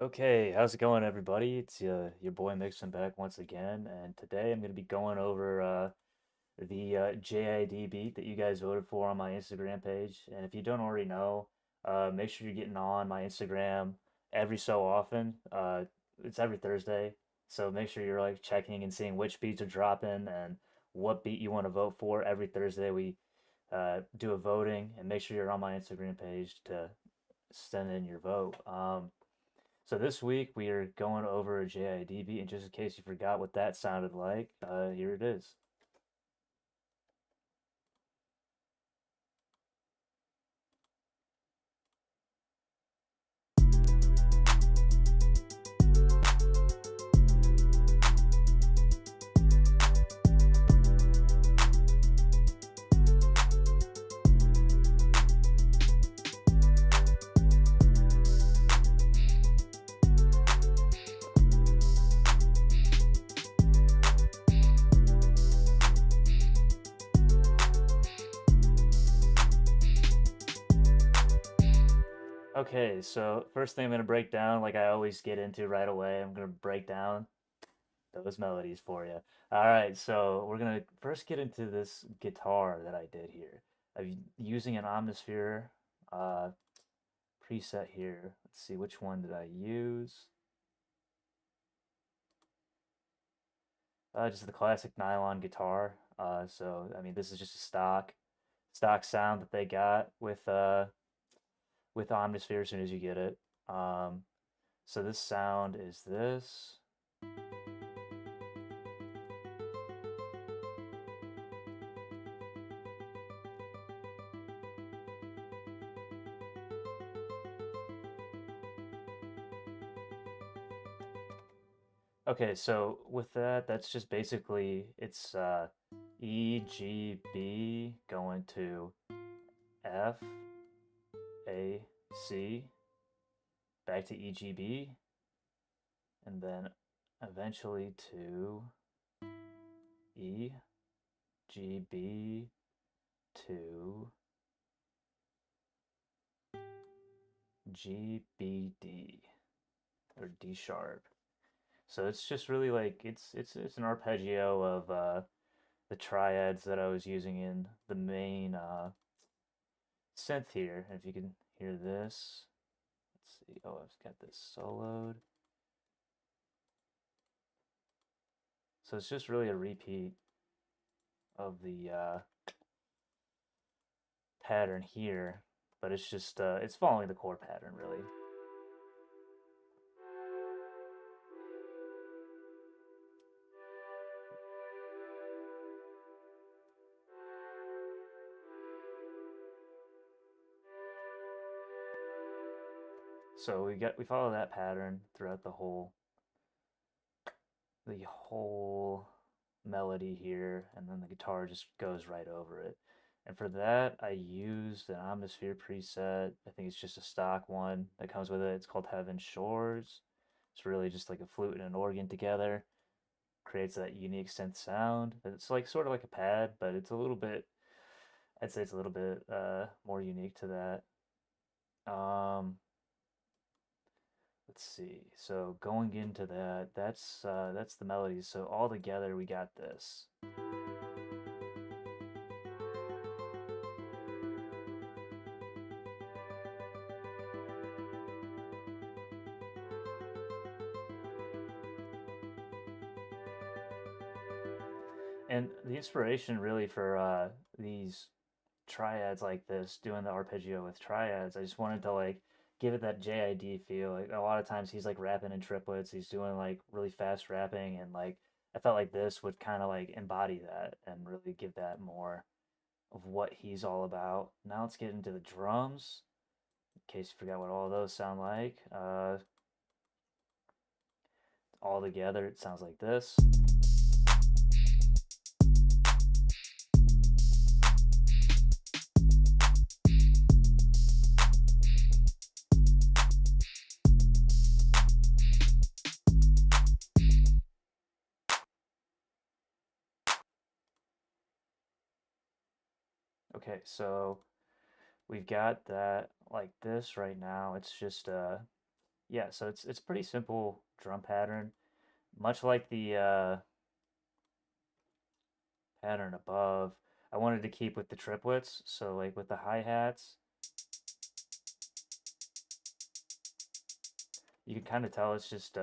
Okay, how's it going, everybody? It's your boy Mixon back once again, and today I'm going to be going over the JID beat that you guys voted for on my Instagram page. And if you don't already know, make sure you're getting on my Instagram every so often. It's every Thursday, so make sure you're like checking and seeing which beats are dropping and what beat you want to vote for. Every Thursday we do a voting, and make sure you're on my Instagram page to send in your vote. So this week we are going over a JID beat, and just in case you forgot what that sounded like, here it is. Okay, so first thing I'm gonna break down, like I always get into right away, I'm gonna break down those melodies for you. All right, so we're gonna first get into this guitar that I did here. I'm using an Omnisphere uh, preset here. Let's see, which one did I use? Just the classic nylon guitar. So I mean, this is just a stock sound that they got with Omnisphere as soon as you get it. Um, so this sound is this. Okay, so with that, that's just basically it's E, G, B going to F, A, C, back to E, G, B, and then eventually to E, G, B, to G, B, D, or D sharp. So it's just really like it's an arpeggio of the triads that I was using in the main synth here. If you can hear this, let's see. Oh, I've got this soloed. So it's just really a repeat of the pattern here, but it's just it's following the chord pattern really. So we follow that pattern throughout the whole melody here, and then the guitar just goes right over it. And for that, I used an Omnisphere preset. I think it's just a stock one that comes with it. It's called Heaven Shores. It's really just like a flute and an organ together. Creates that unique synth sound. It's like sort of like a pad, but it's a little bit, I'd say it's a little bit more unique to that. Let's see. So going into that, that's the melodies. So all together we got this. And the inspiration really for these triads like this, doing the arpeggio with triads, I just wanted to like give it that JID feel. Like a lot of times he's like rapping in triplets, he's doing like really fast rapping, and like I felt like this would kind of like embody that and really give that more of what he's all about. Now let's get into the drums, in case you forgot what all of those sound like. All together, it sounds like this. Okay, so we've got that like this right now. It's just yeah, so it's pretty simple drum pattern, much like the pattern above. I wanted to keep with the triplets, so like with the hi-hats, you can kind of tell it's just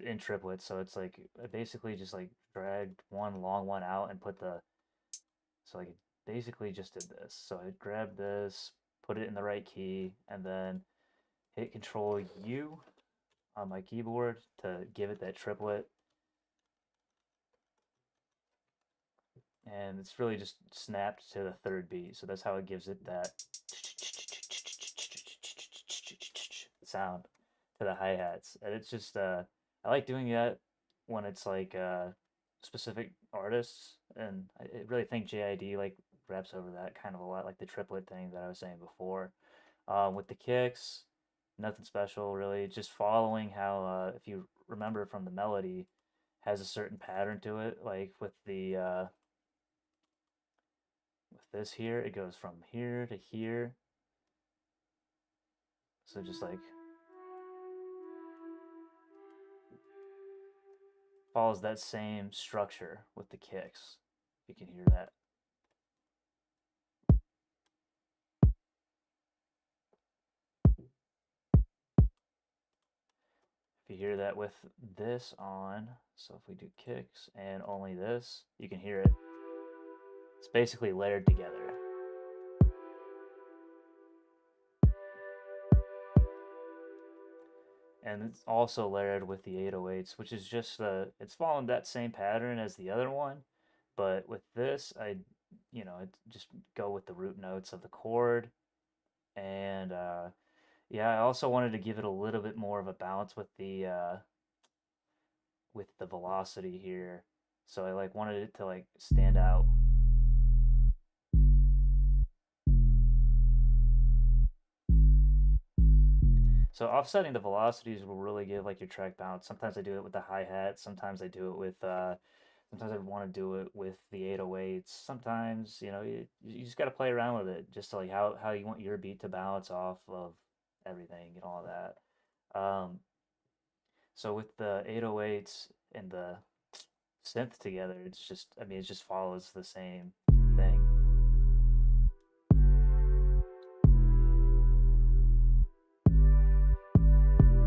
in triplets, so it's like I basically just like dragged one long one out and put the so like basically just did this. So I grabbed this, put it in the right key, and then hit Control U on my keyboard to give it that triplet. And it's really just snapped to the third beat. So that's how it gives it that sound to the hi-hats. And it's just I like doing that when it's like specific artists, and I really think JID like raps over that kind of a lot, like the triplet thing that I was saying before. With the kicks, nothing special really, just following how if you remember from the melody, has a certain pattern to it, like with the with this here, it goes from here to here. So just like follows that same structure with the kicks. You can hear that. If you hear that with this on, so if we do kicks and only this, you can hear it. It's basically layered together. And it's also layered with the 808s, which is just it's following that same pattern as the other one, but with this, I just go with the root notes of the chord, and yeah, I also wanted to give it a little bit more of a balance with the velocity here, so I like wanted it to like stand out. So offsetting the velocities will really give like your track bounce. Sometimes I do it with the hi-hat, sometimes I do it with sometimes I want to do it with the 808s. Sometimes, you just got to play around with it just to like how you want your beat to bounce off of everything and all that. So with the 808s and the synth together, I mean, it just follows the same thing.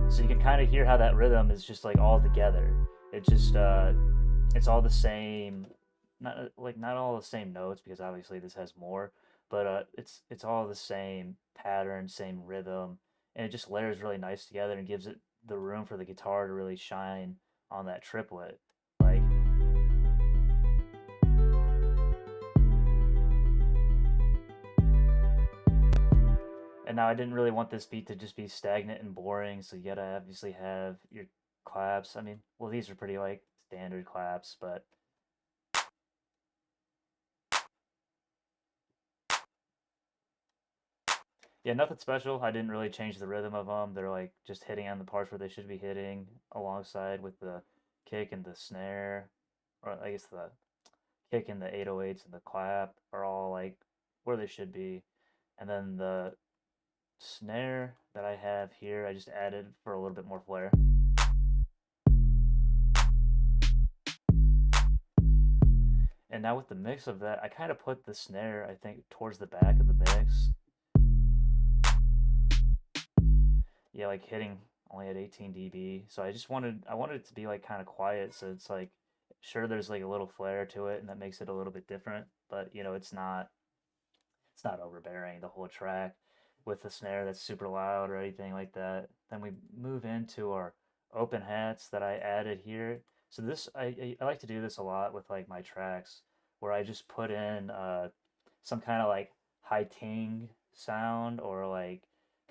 So you can kind of hear how that rhythm is just like all together. It just it's all the same, not all the same notes because obviously this has more, but it's all the same pattern, same rhythm, and it just layers really nice together and gives it the room for the guitar to really shine on that triplet. Like, and now I didn't really want this beat to just be stagnant and boring, so you gotta obviously have your claps. I mean, well, these are pretty like standard claps, but yeah, nothing special. I didn't really change the rhythm of them. They're like just hitting on the parts where they should be hitting alongside with the kick and the snare, or I guess the kick and the 808s and the clap are all like where they should be. And then the snare that I have here, I just added for a little bit more flair. And now with the mix of that, I kind of put the snare, I think, towards the back of the mix. Yeah, like hitting only at 18 dB. So I wanted it to be like kind of quiet, so it's like sure there's like a little flair to it and that makes it a little bit different, but it's not overbearing the whole track with the snare that's super loud or anything like that. Then we move into our open hats that I added here. So this I like to do this a lot with like my tracks where I just put in some kind of like high ting sound or like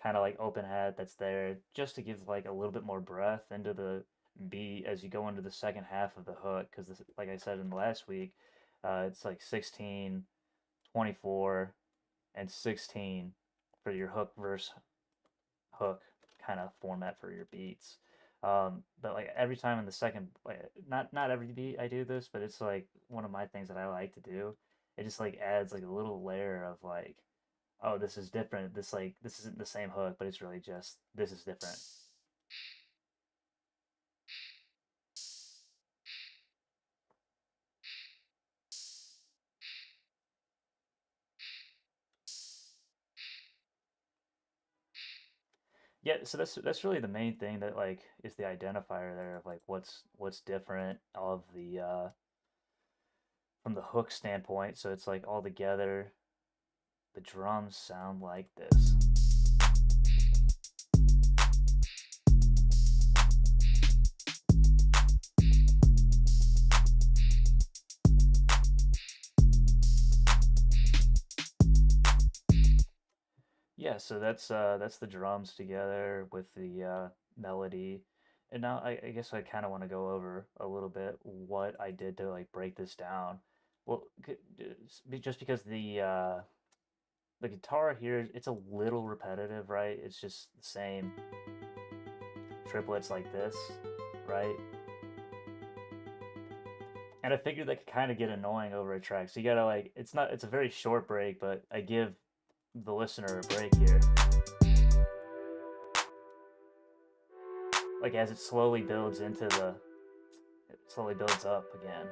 kind of like open hat that's there just to give like a little bit more breath into the beat as you go into the second half of the hook because like I said in the last week, it's like 16, 24, and 16 for your hook verse hook kind of format for your beats. But like every time in the second, like not every beat I do this, but it's like one of my things that I like to do. It just like adds like a little layer of like, oh, this is different. This isn't the same hook, but it's really just this is different. Yeah, so that's really the main thing that like is the identifier there of like what's different of the from the hook standpoint. So it's like all together the drums sound like this. Yeah, so that's the drums together with the melody. And now I guess I kind of want to go over a little bit what I did to like break this down. Well, just because the guitar here it's a little repetitive, right? It's just the same triplets like this, right? And I figured that could kind of get annoying over a track. So you gotta like it's a very short break, but I give the listener a break here. Like as it slowly builds into the it slowly builds up again.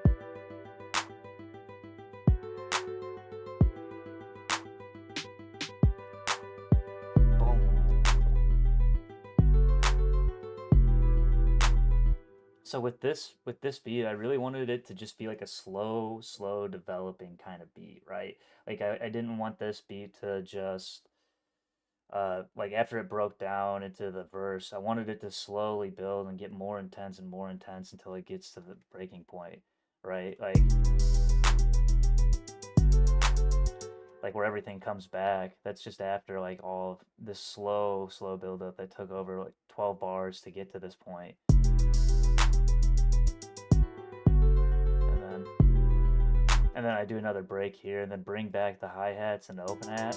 Boom. So with this beat, I really wanted it to just be like a slow developing kind of beat, right? Like I didn't want this beat to just like after it broke down into the verse, I wanted it to slowly build and get more intense until it gets to the breaking point, right? Like where everything comes back. That's just after like all of this slow build up that took over like 12 bars to get to this point. And then I do another break here and then bring back the hi-hats and the open hat.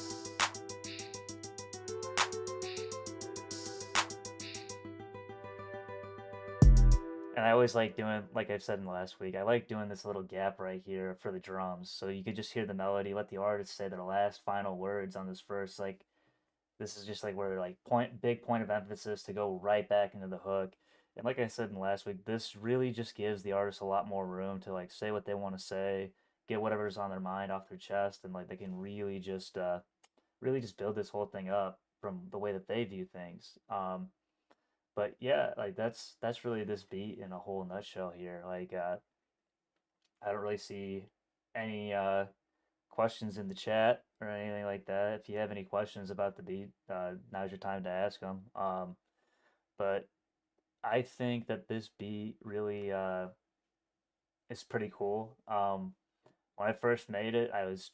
And I always like doing, like I said in the last week, I like doing this little gap right here for the drums. So you could just hear the melody, let the artist say their last final words on this verse. Like this is just like where like big point of emphasis to go right back into the hook. And like I said in the last week, this really just gives the artist a lot more room to like say what they want to say, get whatever's on their mind off their chest, and like they can really just build this whole thing up from the way that they view things. But yeah, like that's really this beat in a whole nutshell here. Like I don't really see any questions in the chat or anything like that. If you have any questions about the beat, now's your time to ask them. But I think that this beat really is pretty cool. When I first made it, I was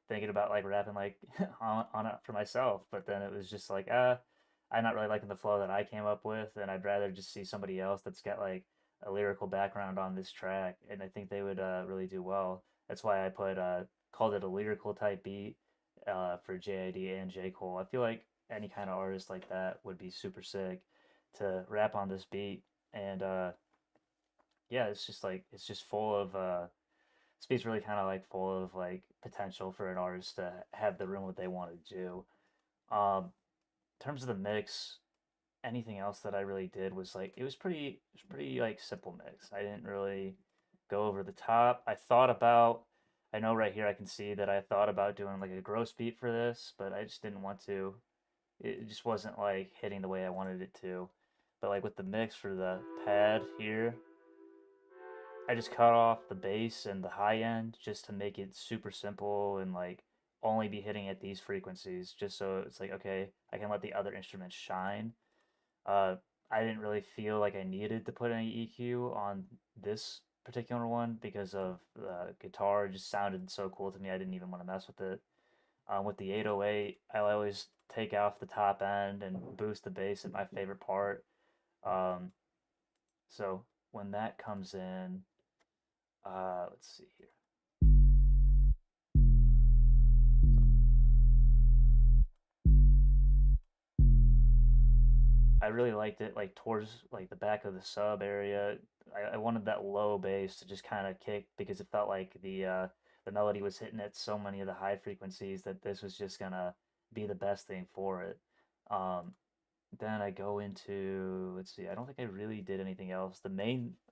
thinking about like rapping like on it for myself, but then it was just like I'm not really liking the flow that I came up with, and I'd rather just see somebody else that's got like a lyrical background on this track, and I think they would really do well. That's why I put called it a lyrical type beat for JID and J Cole. I feel like any kind of artist like that would be super sick to rap on this beat, and yeah, it's just like it's just full of Speed's really kind of like full of like potential for an artist to have the room what they want to do. In terms of the mix, anything else that I really did was like it was pretty like simple mix. I didn't really go over the top. I know right here I can see that I thought about doing like a gross beat for this, but I just didn't want to. It just wasn't like hitting the way I wanted it to. But like with the mix for the pad here, I just cut off the bass and the high end just to make it super simple and like only be hitting at these frequencies just so it's like okay, I can let the other instruments shine. Uh, I didn't really feel like I needed to put any EQ on this particular one because of the guitar it just sounded so cool to me. I didn't even want to mess with it. With the 808, I always take off the top end and boost the bass at my favorite part. Um, so when that comes in, let's see here. I really liked it like towards like the back of the sub area. I wanted that low bass to just kind of kick because it felt like the melody was hitting at so many of the high frequencies that this was just gonna be the best thing for it. Um, then I go into let's see, I don't think I really did anything else.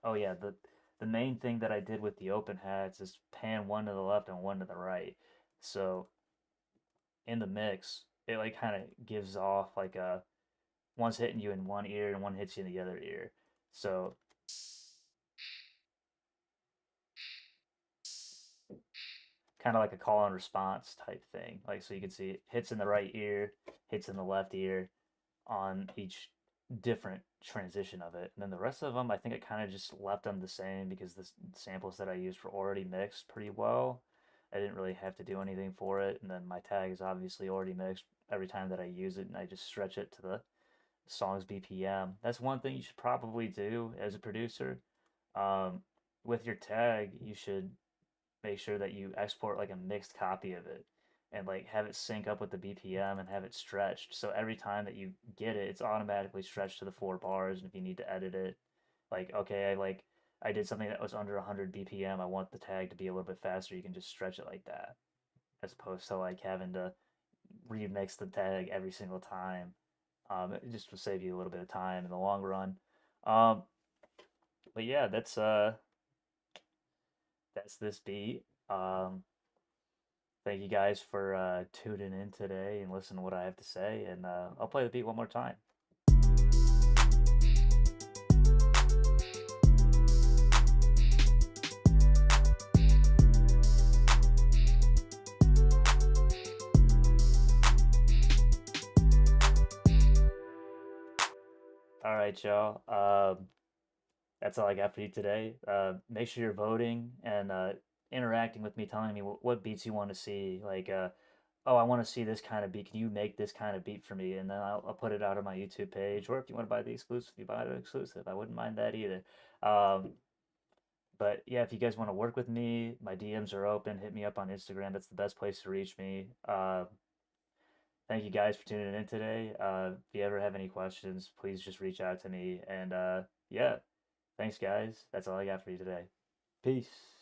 Oh yeah, the main thing that I did with the open hats is pan one to the left and one to the right. So in the mix, it like kind of gives off like one's hitting you in one ear and one hits you in the other ear. So kind of like a call and response type thing. Like so you can see it hits in the right ear, hits in the left ear on each different transition of it. And then the rest of them, I think I kind of just left them the same because the samples that I used were already mixed pretty well. I didn't really have to do anything for it. And then my tag is obviously already mixed every time that I use it, and I just stretch it to the song's BPM. That's one thing you should probably do as a producer. Um, with your tag, you should make sure that you export like a mixed copy of it and like have it sync up with the BPM and have it stretched. So every time that you get it, it's automatically stretched to the 4 bars. And if you need to edit it, like, okay, I did something that was under 100 BPM. I want the tag to be a little bit faster. You can just stretch it like that, as opposed to like having to remix the tag every single time. It just will save you a little bit of time in the long run. Um, but yeah, that's this beat. Thank you guys for tuning in today and listening to what I have to say. And I'll play the beat one more time. All right, y'all. That's all I got for you today. Make sure you're voting and interacting with me, telling me what beats you want to see. Like, oh, I want to see this kind of beat. Can you make this kind of beat for me? And then I'll put it out on my YouTube page. Or if you want to buy the exclusive, you buy the exclusive. I wouldn't mind that either. Um, but yeah, if you guys want to work with me, my DMs are open. Hit me up on Instagram. That's the best place to reach me. Thank you guys for tuning in today. If you ever have any questions, please just reach out to me. And yeah, thanks, guys. That's all I got for you today. Peace.